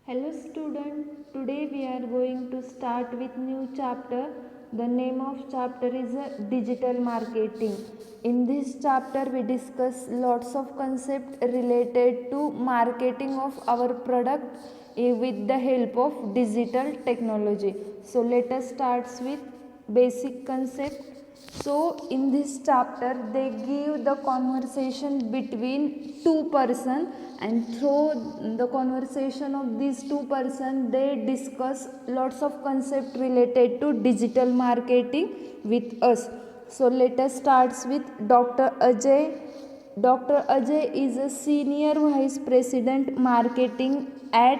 Hello student, today we are going to start with new chapter. The name of chapter is digital marketing. In this chapter we discuss lots of concepts related to marketing of our product with the help of digital technology. So let us start with basic concept. So in this chapter they give the conversation between two person, and through the conversation of these two person they discuss lots of concept related to digital marketing with us. So let us start with Dr. Ajay. Dr. Ajay is a senior vice president marketing at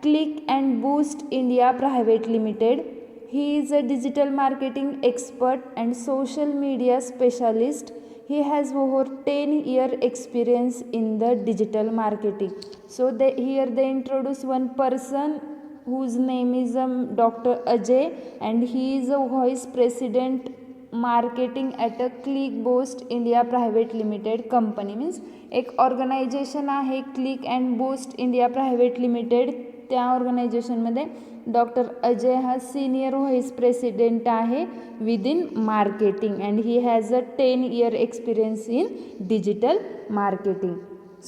Click and Boost India Private Limited. He is a digital marketing expert and social media specialist. He has over 10-year experience in the digital marketing. So here they introduce one person whose name is Dr. Ajay, and he is a vice president marketing at a Click Boost India Private Limited company. Means एक organisation आहे click and boost India private limited. त्या ऑर्गनायझेशनमध्ये doctor Ajay हा senior vice president आहे with in marketing, and he has a 10-year experience in digital marketing.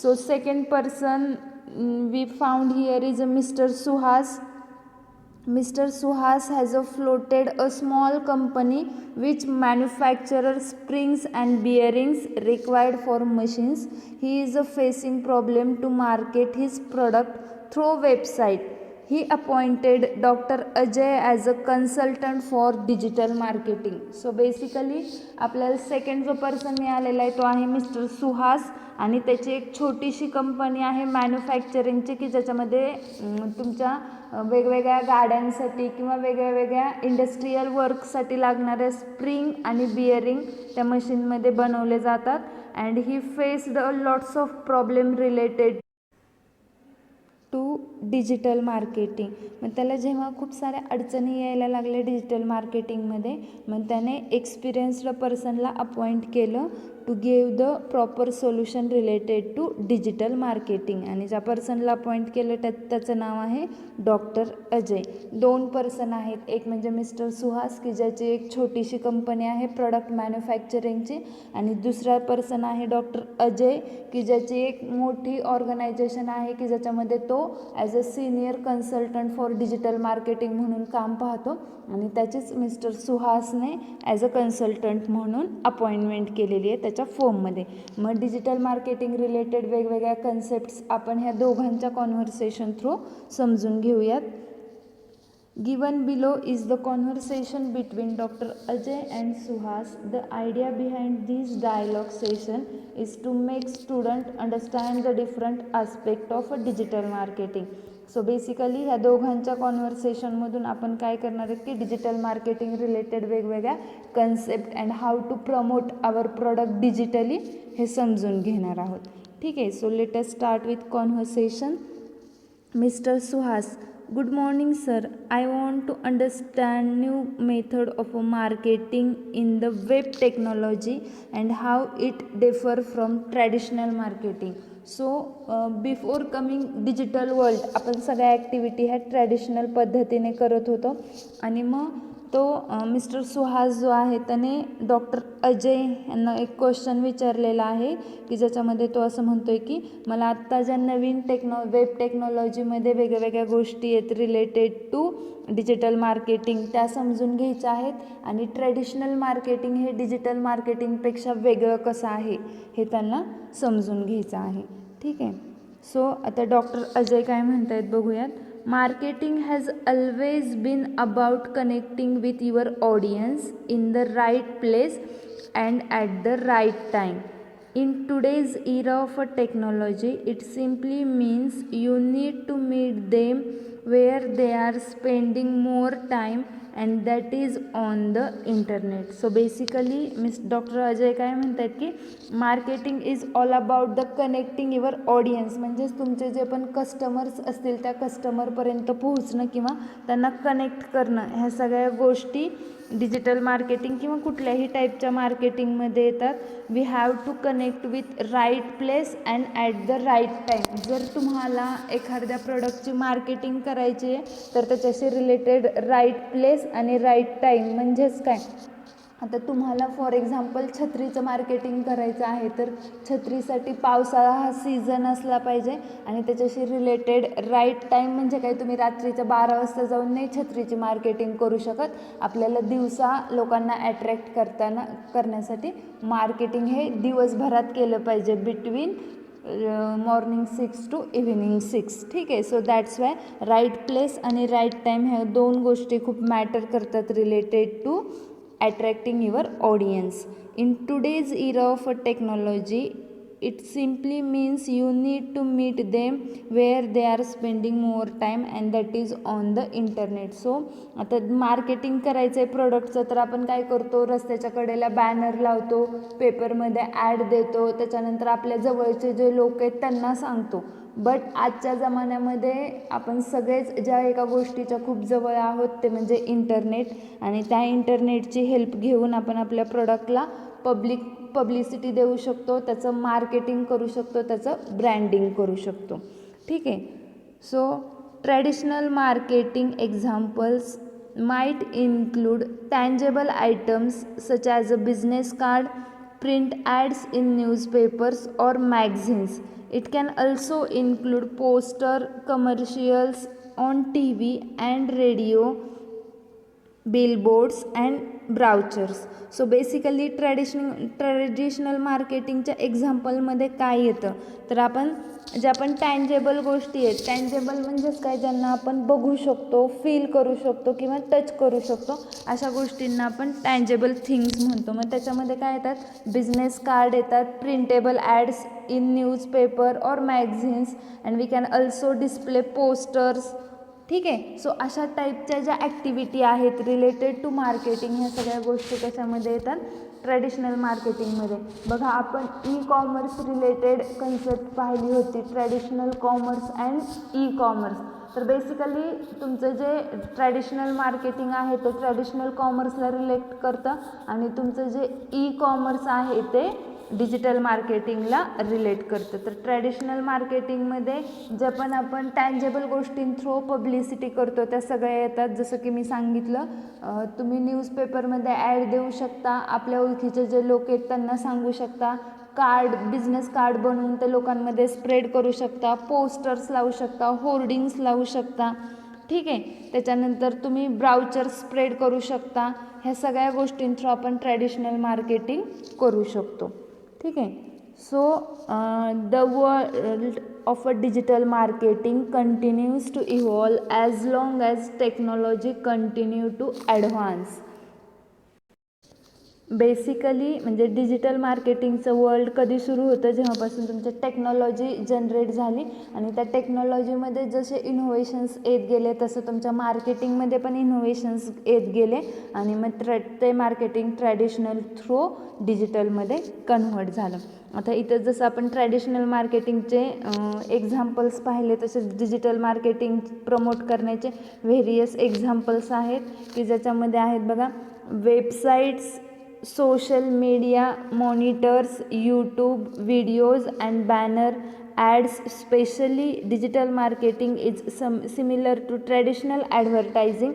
So second person we found here is Mr. Suhas. Mr. Suhas has floated a small company which manufactures springs and bearings required for machines. He is facing problem to market his product through website. He appointed Dr. Ajay as a consultant for digital marketing. So basically आपल्याला second जो person मिळालेला आहे तो आहे mister Suhas, आणि त्याची एक छोटीशी कंपनी आहे मॅन्युफॅक्चरिंगची की ज्याच्यामध्ये तुमच्या वेगवेगळ्या गाड्यांसाठी किंवा वेगळ्या इंडस्ट्रीयल वर्कसाठी लागणारे स्प्रिंग आणि बिअरिंग त्या मशीनमध्ये बनवले जातात. And he faced lots of problem related to digital marketing. मग त्याला जेव्हा खूप साऱ्या अडचणी यायला लागल्या डिजिटल मार्केटिंगमध्ये, मग त्याने एक्सपिरियन्स्ड पर्सनला अपॉइंट केलं to give the proper solution related to digital marketing. आणि ज्या पर्सनला अपॉइंट केलं त्याचं नाव आहे डॉक्टर अजय. दोन पर्सन आहेत, एक म्हणजे मिस्टर सुहास की ज्याची एक छोटीशी कंपनी आहे प्रोडक्ट मॅन्युफॅक्चरिंगची, आणि दुसरा पर्सन आहे डॉक्टर अजय की ज्याची एक मोठी ऑर्गनायझेशन आहे की ज्याच्यामध्ये तो as a senior consultant for digital marketing म्हणून काम पाहतो, आणि त्याचीच मिस्टर सुहासने ॲज अ कन्सल्टंट म्हणून अपॉइंटमेंट केलेली आहे त्याच्या फर्ममध्ये. मग डिजिटल मार्केटिंग रिलेटेड वेगवेगळ्या कन्सेप्ट्स आपण ह्या दोघांच्या कॉन्व्हर्सेशन थ्रू समजून घेऊयात. Given below is the conversation between Dr. Ajay and Suhas. The idea behind this dialogue session is to make students understand the different aspect of a digital marketing. So basically ह्या दोघांच्या कॉन्व्हर्सेशनमधून आपण काय करणार आहेत की डिजिटल मार्केटिंग रिलेटेड वेगवेगळ्या concept and how to promote our product digitally हे समजून घेणार आहोत. ठीक आहे. So let us start with conversation. Mister Suhas, good morning sir. I want to understand new method of marketing in the web technology and how it differ from traditional marketing. So before coming digital world आपण सगळ्या activity ह्या traditional पद्धतीने करत होतो, आणि मग तो mister Suhas जो आहे त्याने डॉक्टर अजय यांना एक क्वेश्चन विचारलेला आहे की ज्याच्यामध्ये तो असं म्हणतो आहे की मला आत्ता ज्या नवीन वेब टेक्नॉलॉजीमध्ये वेगवेगळ्या गोष्टी आहेत रिलेटेड टू डिजिटल मार्केटिंग त्या समजून घ्यायच्या आहेत, आणि ट्रेडिशनल मार्केटिंग हे डिजिटल मार्केटिंगपेक्षा वेगळं कसं आहे हे त्यांना समजून घ्यायचं आहे. ठीक आहे. सो आता डॉक्टर अजय काय म्हणत आहेत बघूयात. Marketing has always been about connecting with your audience in the right place and at the right time. In today's era of technology, it simply means you need to meet them where they are spending more time and that is on the internet. So basically doctor Ajay काय म्हणतात की marketing is all about the connecting your audience, म्हणजेच तुमचे जे पण customers असतील त्या कस्टमरपर्यंत पोहोचणं किंवा त्यांना कनेक्ट करणं, ह्या सगळ्या गोष्टी डिजिटल मार्केटिंग किंवा कुठल्याही टाईपच्या मार्केटिंगमध्ये येतात. We have to connect with right place and at the right time. जर तुम्हाला एखाद्या प्रोडक्टची मार्केटिंग करायची आहे तर त्याच्याशी रिलेटेड राईट प्लेस आणि राईट टाईम म्हणजेच काय, आता तुम्हाला फॉर एक्झाम्पल छत्रीचं मार्केटिंग करायचं आहे तर छत्रीसाठी पावसाळा हा सीझन असला पाहिजे आणि त्याच्याशी रिलेटेड राईट टाईम म्हणजे काय, तुम्ही रात्रीच्या 12 वाजता जाऊन नाही छत्रीची मार्केटिंग करू शकत. आपल्याला दिवसा लोकांना ॲट्रॅक्ट करण्यासाठी मार्केटिंग हे दिवसभरात केलं पाहिजे, बिटवीन मॉर्निंग 6 to इव्हिनिंग 6. ठीक आहे. So that's why right place आणि राईट टाईम ह्या दोन गोष्टी खूप मॅटर करतात related to attracting your audience. In today's era of technology, it simply means you need to meet them where they are spending more time and that is on the internet. So आता marketing करायचं आहे प्रोडक्टचं तर आपण काय करतो, रस्त्याच्या कडेला banner लावतो, पेपरमध्ये ॲड देतो, त्याच्यानंतर आपल्या जवळचे जे लोक आहेत त्यांना सांगतो. बट आजच्या जमान्यामध्ये आपण सगळेच ज्या एका गोष्टीच्या खूप जवळ आहोत ते म्हणजे इंटरनेट, आणि त्या इंटरनेटची हेल्प घेऊन आपण आपल्या प्रोडक्टला पब्लिसिटी देऊ शकतो, त्याचं मार्केटिंग करू शकतो, त्याचं ब्रँडिंग करू शकतो. ठीक आहे. So traditional marketing examples might include tangible items such as a business card, print ads in newspapers or magazines. It can also include poster, commercials on TV and radio, billboards and brochures. So basically traditional मार्केटिंगच्या एक्झाम्पलमध्ये काय येतं तर ज्या पण टँजेबल गोष्टी आहेत, टँजेबल म्हणजेच काय, ज्यांना आपण बघू शकतो, फील करू शकतो किंवा टच करू शकतो, अशा गोष्टींना आपण टँजेबल थिंग्स म्हणतो. मग त्याच्यामध्ये काय येतात, बिझनेस कार्ड येतात, प्रिंटेबल ॲड्स इन न्यूजपेपर और magazines and we can also display posters. ठीक आहे. सो अशा टाईपच्या ज्या ॲक्टिव्हिटी आहेत रिलेटेड टू मार्केटिंग, ह्या सगळ्या गोष्टी कशामध्ये येतात, ट्रॅडिशनल मार्केटिंगमध्ये. बघा आपण ई कॉमर्स रिलेटेड कन्सेप्ट पाहिली होती, traditional commerce and e commerce. तर बेसिकली तुमचं जे ट्रॅडिशनल मार्केटिंग आहे ते ट्रॅडिशनल कॉमर्सला रिलेट करतं आणि तुमचं जे ई कॉमर्स आहे ते डिजिटल मार्केटिंगला रिलेट करतं. तर ट्रॅडिशनल मार्केटिंगमध्ये जे पण आपण टँजेबल गोष्टीं थ्रू पब्लिसिटी करतो त्या सगळ्या येतात. जसं की मी सांगितलं, तुम्ही न्यूजपेपरमध्ये ॲड देऊ शकता, आपल्या ओळखीचे जे लोक आहेत त्यांना सांगू शकता, बिझनेस कार्ड बनवून ते लोकांमध्ये स्प्रेड करू शकता, पोस्टर्स लावू शकता, होर्डिंग्स लावू शकता. ठीक आहे. त्याच्यानंतर तुम्ही ब्राउचर स्प्रेड करू शकता. ह्या सगळ्या गोष्टीं थ्रू आपण ट्रॅडिशनल मार्केटिंग करू शकतो. ठीक आहे. So the world of a digital marketing continues to evolve as long as technology continue to advance. Basically म्हणजे डिजिटल मार्केटिंगचं वर्ल्ड कधी सुरू होतं, जेव्हापासून तुमची टेक्नॉलॉजी जनरेट झाली आणि त्या टेक्नॉलॉजीमध्ये जसे इनोव्हेशन्स येत गेले तसं तुमच्या मार्केटिंगमध्ये पण इनोव्हेशन्स येत गेले आणि मग ते मार्केटिंग ट्रॅडिशनल थ्रू डिजिटलमध्ये कन्व्हर्ट झालं. आता इथं जसं आपण ट्रॅडिशनल मार्केटिंगचे एक्झाम्पल्स पाहिले तसेच डिजिटल मार्केटिंग प्रमोट करण्याचे व्हेरियस एक्झाम्पल्स आहेत की ज्याच्यामध्ये आहेत बघा, websites, social media monitors, YouTube videos and banner ads. Especially digital marketing is similar to traditional advertising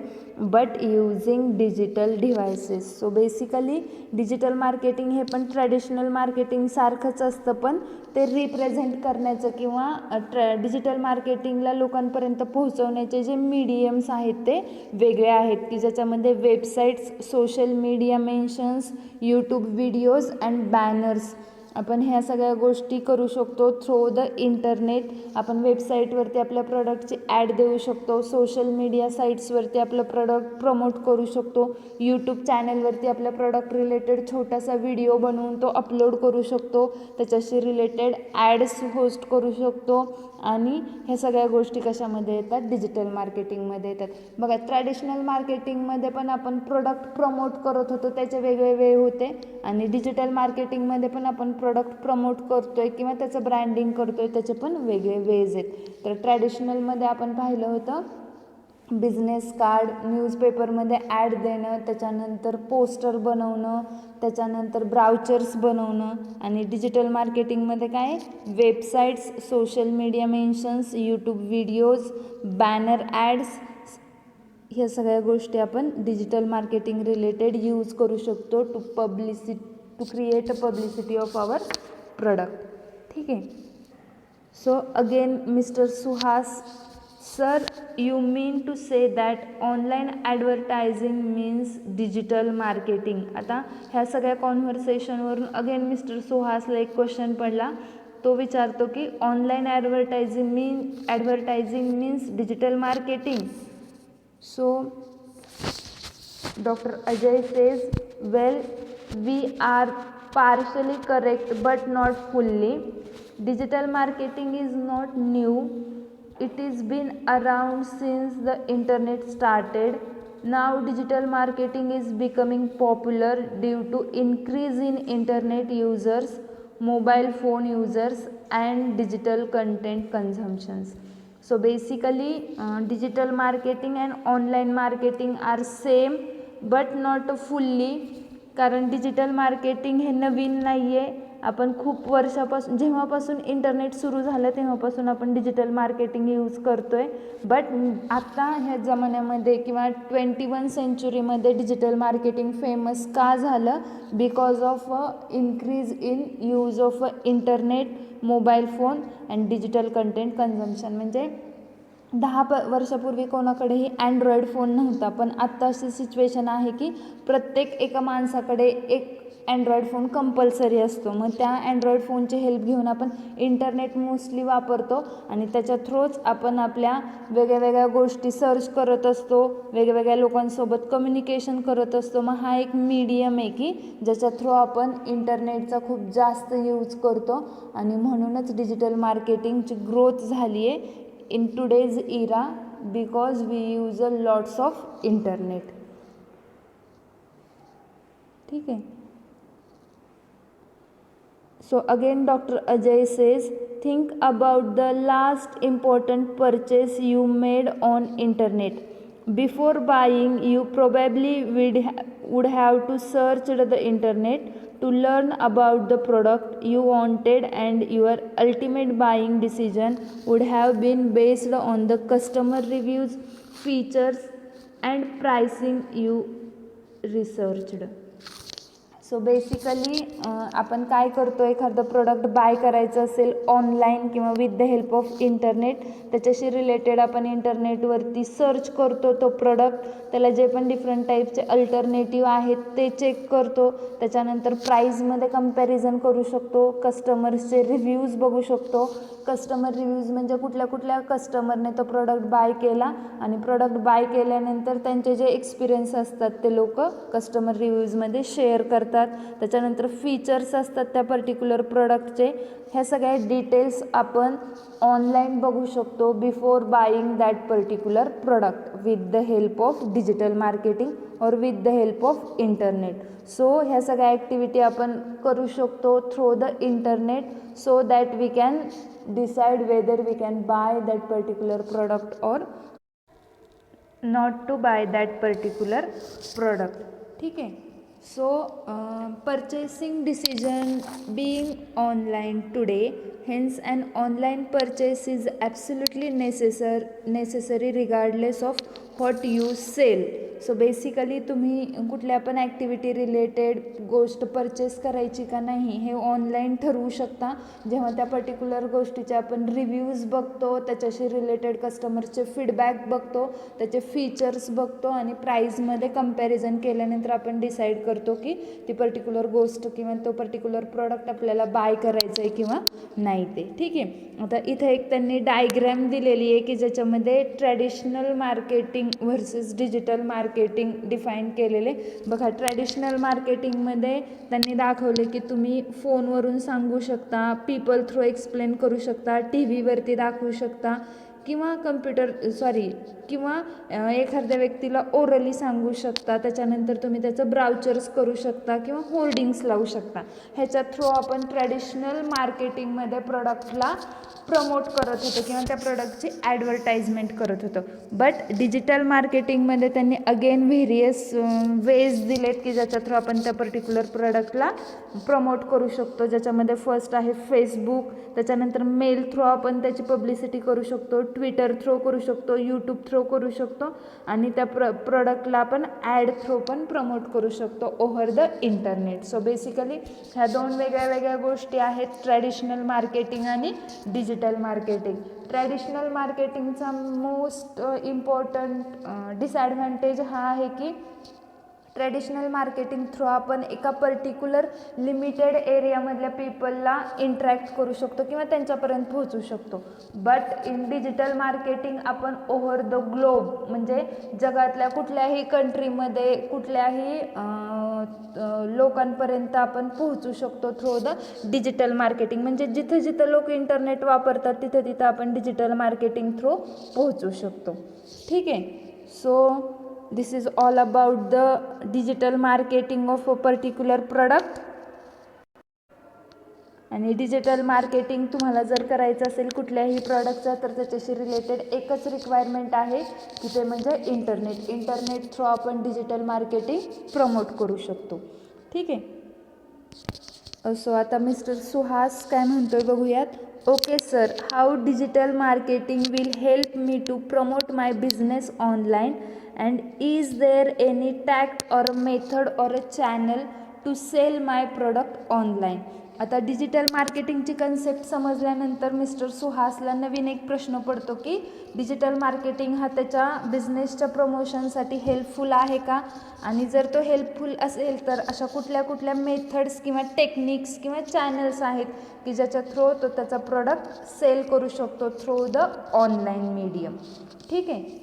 but using digital devices. So basically digital marketing हे पण ट्रॅडिशनल मार्केटिंग सारखंच असतं, पण ते रिप्रेझेंट करण्याचं किंवा डिजिटल मार्केटिंगला लोकांपर्यंत पोहोचवण्याचे जे मीडियम्स आहेत ते वेगळे आहेत की ज्याच्यामध्ये websites, social media mentions, YouTube videos and banners, आपण ह्या सगळ्या गोष्टी करू शकतो थ्रू द इंटरनेट. आपण वेबसाईटवरती आपल्या प्रोडक्टची ॲड देऊ शकतो, सोशल मीडिया साईट्सवरती आपलं प्रोडक्ट प्रमोट करू शकतो, यूट्यूब चॅनलवरती आपल्या प्रोडक्ट रिलेटेड छोटासा व्हिडिओ बनवून तो अपलोड करू शकतो, त्याच्याशी रिलेटेड ॲड्स होस्ट करू शकतो आणि ह्या सगळ्या गोष्टी कशामध्ये येतात, डिजिटल मार्केटिंगमध्ये येतात. बघा, ट्रॅडिशनल मार्केटिंगमध्ये पण आपण प्रोडक्ट प्रमोट करत होतो, त्याचे वेगळे वे होते, आणि डिजिटल मार्केटिंगमध्ये पण आपण प्रोडक्ट प्रमोट करतोय किंवा त्याचं ब्रँडिंग करतोय, त्याचे पण वेगळे वेज आहेत. तर ट्रॅडिशनलमध्ये आपण पाहिलं होतं बिझनेस कार्ड, न्यूजपेपरमध्ये ॲड देणं, त्याच्यानंतर पोस्टर बनवणं, त्याच्यानंतर ब्राउचर्स बनवणं, आणि डिजिटल मार्केटिंगमध्ये काय, websites, social media mentions, YouTube videos, banner ads, ह्या सगळ्या गोष्टी आपण डिजिटल मार्केटिंग रिलेटेड यूज करू शकतो to create a publicity of our product. ठीक आहे. So again mister Suhas, sir, you mean to say that online advertising means digital marketing. आता ह्या सगळ्या कॉन्व्हर्सेशनवरून अगेन मिस्टर सुहासला एक क्वेश्चन पडला. तो विचारतो की online advertising means digital marketing. So Dr. Ajay says, well, we are partially correct but not fully. Digital marketing is not new. It has been around since the internet started. Now digital marketing is becoming popular due to increase in internet users, mobile phone users, and digital content consumptions. So basically digital marketing and online marketing are same but not fully, कारण digital marketing हे नवीन नाही आहे. आपण खूप वर्षापासून, जेव्हापासून internet सुरू झालं तेव्हापासून आपण डिजिटल मार्केटिंग यूज करतो आहे. बट आत्ता ह्या जमान्यामध्ये किंवा 21 सेंचुरीमध्ये डिजिटल मार्केटिंग फेमस का झालं, because of increase in use of internet, mobile phone and digital content consumption. म्हणजे 10 वर्षापूर्वी कोणाकडेही अँड्रॉईड फोन नव्हता, पण आत्ता अशी सिच्युएशन आहे की प्रत्येक एका माणसाकडे एक अँड्रॉईड फोन कंपल्सरी असतो. मग त्या अँड्रॉईड फोनची हेल्प घेऊन आपण इंटरनेट मोस्टली वापरतो आणि त्याच्या थ्रूच आपण आपल्या वेगळ्या गोष्टी सर्च करत असतो, वेगवेगळ्या लोकांसोबत कम्युनिकेशन करत असतो. मग हा एक मीडियम आहे की ज्याच्या थ्रू आपण इंटरनेटचा खूप जास्त यूज करतो, आणि म्हणूनच डिजिटल मार्केटिंगची ग्रोथ झाली आहे in today's era because we use a lots of internet. ठीक आहे. So again Dr. Ajay says, think about the last important purchase you made on internet. Before buying, you probably would have to search the internet to learn about the product you wanted, and your ultimate buying decision would have been based on the customer reviews, features and pricing you researched. So basically आपण काय करतो, एखादं product bye करायचं असेल online किंवा with the help of internet, त्याच्याशी related आपण इंटरनेटवरती सर्च करतो तो प्रोडक्ट, त्याला जे पण डिफरंट टाईपचे अल्टरनेटिव्ह आहेत ते चेक करतो, त्याच्यानंतर प्राईजमध्ये कंपॅरिझन करू शकतो, कस्टमर्सचे रिव्ह्यूज बघू शकतो. कस्टमर रिव्ह्यूज म्हणजे कुठल्या कस्टमरने तो प्रोडक्ट बाय केला, आणि प्रोडक्ट बाय केल्यानंतर त्यांचे जे एक्सपिरियन्स असतात ते लोक कस्टमर रिव्ह्यूजमध्ये शेअर करतात. त्याच्यानंतर फीचर्स असतात त्या पर्टिक्युलर प्रोडक्टचे, ह्या सगळ्या डिटेल्स आपण ऑनलाईन बघू शकतो before buying that particular product with the help of digital marketing और with the help of internet. So ह्या सगळ्या ॲक्टिव्हिटी आपण करू शकतो through the internet, so that we can decide whether we can buy that particular product और not to buy that particular product. ठीक आहे. So purchasing decision being online today, hence an online purchase is absolutely necessary regardless of what you sell. So basically तुम्ही कुठल्या पण activity related गोष्ट purchase करायची का नाही हे ऑनलाईन ठरवू शकता, जेव्हा त्या पर्टिक्युलर गोष्टीचे आपण रिव्ह्यूज बघतो, त्याच्याशी रिलेटेड कस्टमरचे फीडबॅक बघतो, त्याचे फीचर्स बघतो, आणि प्राईजमध्ये कंपॅरिझन केल्यानंतर आपण डिसाईड करतो की ती पर्टिक्युलर गोष्ट किंवा तो पर्टिक्युलर प्रोडक्ट आपल्याला बाय करायचं आहे किंवा नाही ते. ठीक आहे. आता इथे एक त्यांनी डायग्रॅम दिलेली आहे की ज्याच्यामध्ये traditional marketing versus digital marketing marketing define केलेले. बघा, ट्रॅडिशनल मार्केटिंगमध्ये त्यांनी दाखवले की तुम्ही फोनवरून सांगू शकता, पीपल थ्रू एक्सप्लेन करू शकता, टी व्हीवरती दाखवू शकता, किंवा किंवा एखाद्या व्यक्तीला ओरली सांगू शकता. त्याच्यानंतर तुम्ही त्याचं ब्राउचर्स करू शकता किंवा होर्डिंग्स लावू शकता. ह्याच्या थ्रू आपण ट्रॅडिशनल मार्केटिंगमध्ये प्रोडक्टला प्रमोट करत होतो किंवा त्या प्रोडक्टची ॲडव्हर्टाइजमेंट करत होतो. बट डिजिटल मार्केटिंगमध्ये त्यांनी अगेन व्हेरियस वेज दिलेत की ज्याच्या थ्रू आपण त्या पर्टिक्युलर प्रोडक्टला प्रमोट करू शकतो. ज्याच्यामध्ये फर्स्ट आहे फेसबुक, त्याच्यानंतर मेल थ्रू आपण त्याची पब्लिसिटी करू शकतो, ट्विटर थ्रू करू शकतो, यूट्यूब थ्रू करू शकतो, आणि त्या प्रोडक्टला आपण ॲड थ्रू पण प्रमोट करू शकतो over the internet. So basically ह्या दोन वेगळ्या गोष्टी आहेत, ट्रॅडिशनल मार्केटिंग आणि डिजिटल मार्केटिंग. ट्रॅडिशनल मार्केटिंगचा मोस्ट इम्पॉर्टंट डिसॲडव्हान्टेज हा आहे की ट्रॅडिशनल मार्केटिंग थ्रू आपण एका पर्टिक्युलर लिमिटेड एरियामधल्या पीपलला इंटरॅक्ट करू शकतो किंवा त्यांच्यापर्यंत पोहोचू शकतो. बट इन डिजिटल मार्केटिंग आपण ओव्हर द ग्लोब, म्हणजे जगातल्या कुठल्याही कंट्रीमध्ये कुठल्याही लोकांपर्यंत आपण पोहोचू शकतो थ्रू द डिजिटल मार्केटिंग. म्हणजे जिथं जिथं लोक इंटरनेट वापरतात तिथं तिथं आपण डिजिटल मार्केटिंग थ्रू पोहोचू शकतो. ठीक आहे. So this is all about the digital marketing of a particular product. आणि डिजिटल मार्केटिंग तुम्हाला जर करायचं असेल कुठल्याही प्रॉडक्टचा तर त्याच्याशी रिलेटेड एकच रिक्वायरमेंट आहे की ते म्हणजे इंटरनेट थ्रू आपण डिजिटल मार्केटिंग प्रमोट करू शकतो. ठीक आहे. सो आता मिस्टर सुहास काय म्हणतोय बघूयात. Okay sir, how digital marketing will help me to promote my business online, and is there any tact or a method or a channel to sell my product online? आता digital मार्केटिंगची concept समजल्यानंतर mister सुहासला नवीन एक प्रश्न पडतो की digital marketing हा त्याच्या बिझनेसच्या प्रमोशनसाठी हेल्पफुल आहे का, आणि जर तो हेल्पफुल असेल तर अशा कुठल्या मेथड्स किंवा टेक्निक्स किंवा चॅनल्स आहेत की ज्याच्या थ्रू तो त्याचा प्रोडक्ट सेल करू शकतो थ्रू द ऑनलाईन मीडियम. ठीक आहे.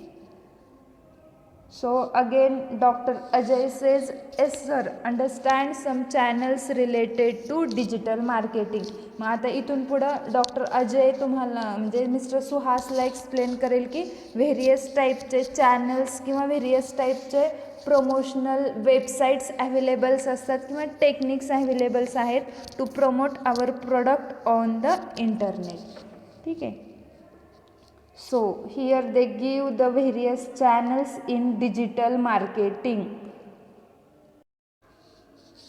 So again Dr. Ajay says, yes sir, understand some channels related to digital marketing. मग आता इथून पुढं डॉक्टर अजय तुम्हाला म्हणजे मिस्टर सुहासला एक्सप्लेन करेल की व्हेरियस टाईपचे चॅनल्स किंवा व्हेरियस टाईपचे प्रमोशनल वेबसाईट्स अवेलेबल्स असतात किंवा टेक्निक्स अवेलेबल्स आहेत to promote our product on the internet. ठीक आहे. So here they give the various channels in digital marketing.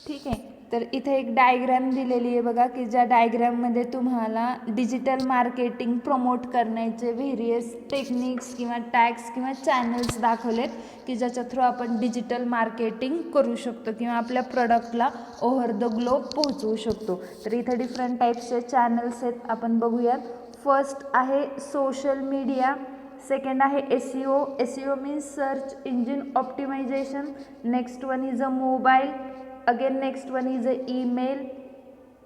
ठीक आहे. तर इथे एक डायग्रॅम दिलेली आहे बघा की ज्या डायग्रॅममध्ये तुम्हाला डिजिटल मार्केटिंग प्रमोट करण्याचे व्हेरियस टेक्निक्स किंवा टॅग्स किंवा चॅनल्स दाखवलेत की ज्याच्या थ्रू आपण डिजिटल मार्केटिंग करू शकतो किंवा आपल्या प्रोडक्टला ओव्हर द ग्लोब पोहोचवू शकतो. तर इथे डिफरंट टाईप्सचे चॅनल्स आहेत, आपण बघूयात. फर्स्ट आहे सोशल मीडिया, सेकंड आहे SEO means search engine optimisation, next one is a mobile, again next one is a email,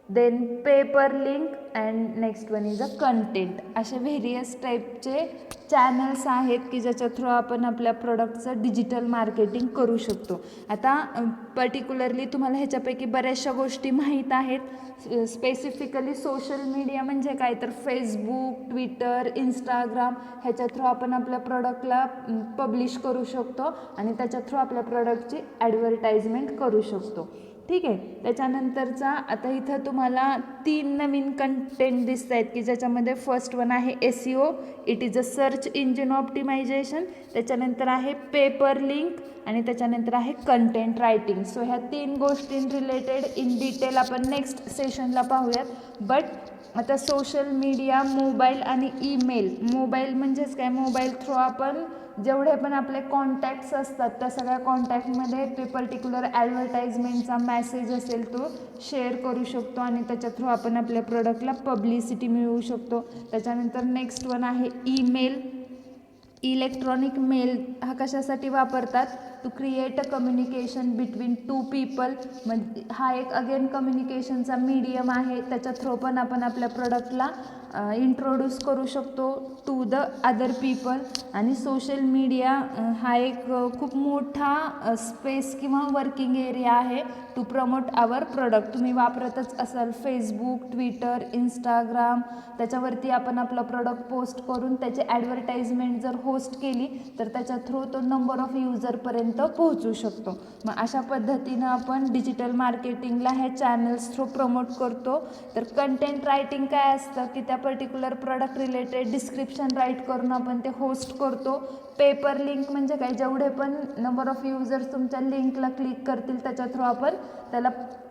then paper link, and next one is a content. असे various टाईपचे channels आहेत की ज्याच्या through आपण आपल्या प्रोडक्टचं digital marketing करू शकतो. आता पर्टिक्युलरली तुम्हाला ह्याच्यापैकी बऱ्याचशा गोष्टी माहीत आहेत. स्पेसिफिकली सोशल मीडिया म्हणजे काय तर फेसबुक, ट्विटर, इंस्टाग्राम ह्याच्या थ्रू आपण आपल्या प्रोडक्टला पब्लिश करू शकतो आणि त्याच्या थ्रू आपल्या प्रोडक्टची ॲडव्हर्टाइजमेंट करू शकतो. ठीक आहे. त्याच्यानंतरचा आता इथं तुम्हाला 3 नवीन कंटेंट दिसत आहेत की ज्याच्यामध्ये फर्स्ट वन आहे SEO, it is a search engine optimisation, त्याच्यानंतर आहे पेपर लिंक आणि त्याच्यानंतर आहे कंटेंट रायटिंग. सो ह्या 3 गोष्टी रिलेटेड इन डिटेल आपण नेक्स्ट सेशनला पाहूयात. बट आता सोशल मीडिया, मोबाईल आणि ईमेल. मोबाईल म्हणजेच काय, मोबाईल थ्रू आपण जेवढे पण आपले कॉन्टॅक्ट्स असतात त्या सगळ्या कॉन्टॅक्टमध्ये ते पर्टिक्युलर ॲडव्हर्टाइजमेंटचा मेसेज असेल तो शेअर करू शकतो आणि त्याच्या थ्रू आपण आपल्या प्रोडक्टला पब्लिसिटी मिळवू शकतो. त्याच्यानंतर नेक्स्ट वन आहे ईमेल. इलेक्ट्रॉनिक मेल हा कशासाठी वापरतात to create a communication between two people. म्हणजे हा एक अगेन कम्युनिकेशनचा मीडियम आहे. त्याच्या थ्रू पण आपण आपल्या प्रोडक्टला इंट्रोड्यूस करू शकतो टू द अदर पीपल. आणि सोशल मीडिया हा एक खूप मोठा स्पेस किंवा वर्किंग एरिया आहे टू प्रमोट आवर प्रोडक्ट. तुम्ही वापरतच असाल फेसबुक, ट्विटर, इंस्टाग्राम. त्याच्यावरती आपण आपला प्रोडक्ट पोस्ट करून त्याची ॲडव्हर्टाइजमेंट जर होस्ट केली तर त्याच्या थ्रू तो नंबर ऑफ युजरपर्यंत पोहोचू शकतो. मग अशा पद्धतीनं आपण डिजिटल मार्केटिंगला ह्या चॅनल्स थ्रू प्रमोट करतो. तर कंटेंट रायटिंग काय असतं की त्या particular product related description write करून आपण ते होस्ट करतो. पेपर लिंक म्हणजे काय, जेवढे पण नंबर ऑफ युजर्स तुमच्या लिंकला क्लिक करतील त्याच्या थ्रू आपण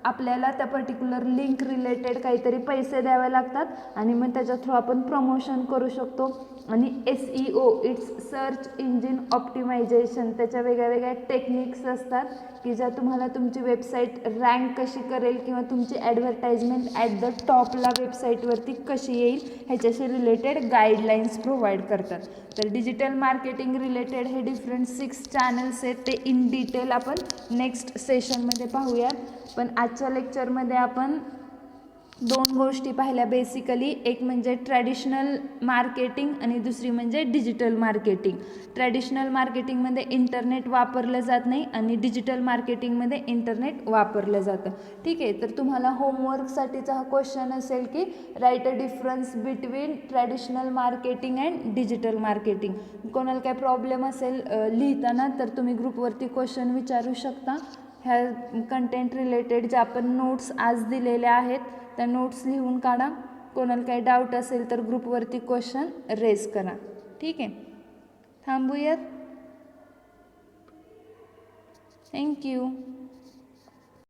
आपल्याला त्या पर्टिक्युलर लिंक रिलेटेड काहीतरी पैसे द्यावे लागतात आणि मग त्याच्या थ्रू आपण प्रमोशन करू शकतो. आणि SEO it's search engine optimisation, त्याच्या वेगळ्या वेगळ्या टेक्निक्स असतात की ज्या तुम्हाला तुमची वेबसाईट रँक कशी करेल किंवा तुमची ॲडव्हर्टाइजमेंट ॲट द टॉपला वेबसाईटवरती कशी येईल ह्याच्याशी रिलेटेड गाईडलाईन्स प्रोव्हाइड करतात. तर डिजिटल मार्केटिंग रिलेटेड हे डिफरंट 6 चॅनल्स आहेत, ते इन डिटेल आपण नेक्स्ट सेशनमध्ये पाहूयात. पण आजच्या लेक्चरमध्ये आपण 2 गोष्टी पाहिल्या बेसिकली. एक म्हणजे ट्रॅडिशनल मार्केटिंग आणि दुसरी म्हणजे डिजिटल मार्केटिंग. ट्रॅडिशनल मार्केटिंगमध्ये इंटरनेट वापरलं जात नाही आणि डिजिटल मार्केटिंगमध्ये इंटरनेट वापरलं जातं. ठीक आहे, तर तुम्हाला होमवर्कसाठीचा हा क्वेश्चन असेल की right a difference between traditional marketing and digital marketing. कोणाला काय प्रॉब्लेम असेल लिहिताना तर तुम्ही ग्रुपवरती क्वेश्चन विचारू शकता. ह्या कंटेंट रिलेटेड ज्या आपण नोट्स आज दिलेल्या आहेत त्या नोट्स लिहून काढा. कोणाला काही डाऊट असेल तर ग्रुपवरती क्वेश्चन रेज करा. ठीक आहे, थांबूयात. थँक्यू.